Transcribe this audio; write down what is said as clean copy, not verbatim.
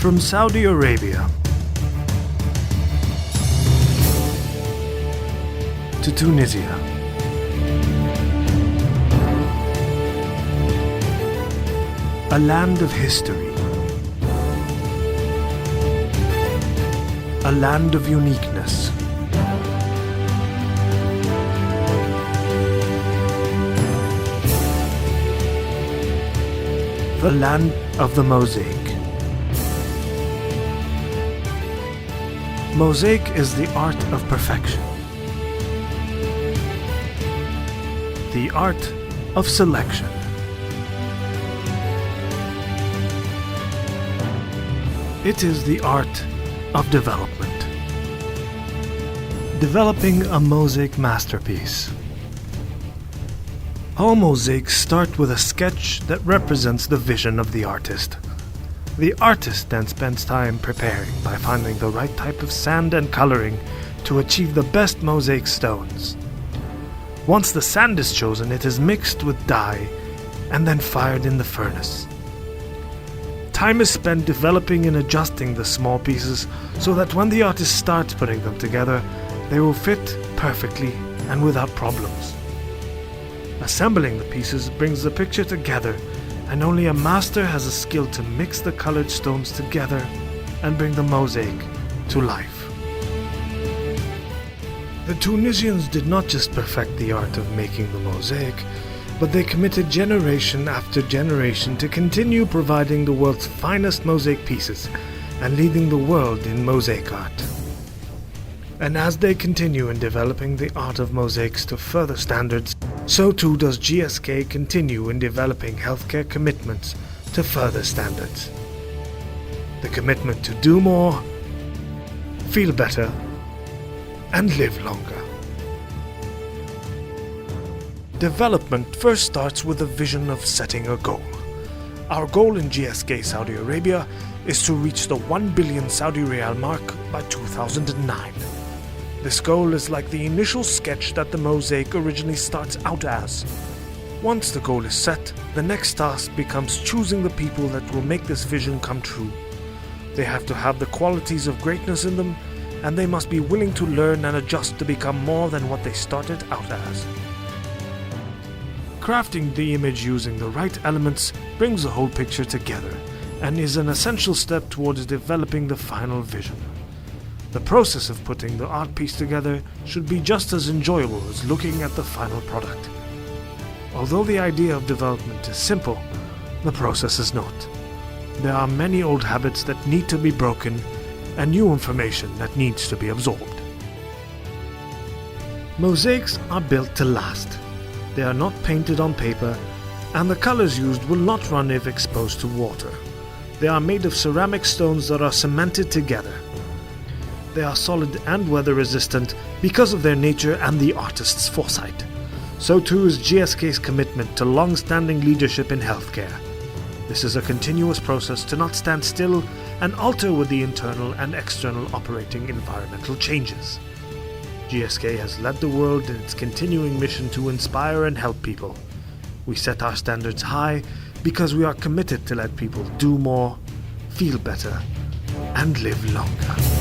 From Saudi Arabia to Tunisia, a land of history, a land of uniqueness, the land of the Mosaic. Mosaic is the art of perfection, the art of selection. It is the art of development. Developing a mosaic masterpiece. All mosaics start with a sketch that represents the vision of the artist. The artist then spends time preparing by finding the right type of sand and coloring to achieve the best mosaic stones. Once the sand is chosen, it is mixed with dye and then fired in the furnace. Time is spent developing and adjusting the small pieces so that when the artist starts putting them together, they will fit perfectly and without problems. Assembling the pieces brings the picture together, and only a master has a skill to mix the colored stones together and bring the mosaic to life. The Tunisians did not just perfect the art of making the mosaic, but they committed generation after generation to continue providing the world's finest mosaic pieces and leading the world in mosaic art. And as they continue in developing the art of mosaics to further standards, so too does GSK continue in developing healthcare commitments to further standards. The commitment to do more, feel better, and live longer. Development first starts with a vision of setting a goal. Our goal in GSK Saudi Arabia is to reach the 1 billion Saudi Riyal mark by 2009. This goal is like the initial sketch that the mosaic originally starts out as. Once the goal is set, the next task becomes choosing the people that will make this vision come true. They have to have the qualities of greatness in them, and they must be willing to learn and adjust to become more than what they started out as. Crafting the image using the right elements brings the whole picture together and is an essential step towards developing the final vision. The process of putting the art piece together should be just as enjoyable as looking at the final product. Although the idea of development is simple, the process is not. There are many old habits that need to be broken and new information that needs to be absorbed. Mosaics are built to last. They are not painted on paper, and the colors used will not run if exposed to water. They are made of ceramic stones that are cemented together. They are solid and weather resistant because of their nature and the artist's foresight. So too is GSK's commitment to long-standing leadership in healthcare. This is a continuous process to not stand still and alter with the internal and external operating environmental changes. GSK has led the world in its continuing mission to inspire and help people. We set our standards high because we are committed to let people do more, feel better, and live longer.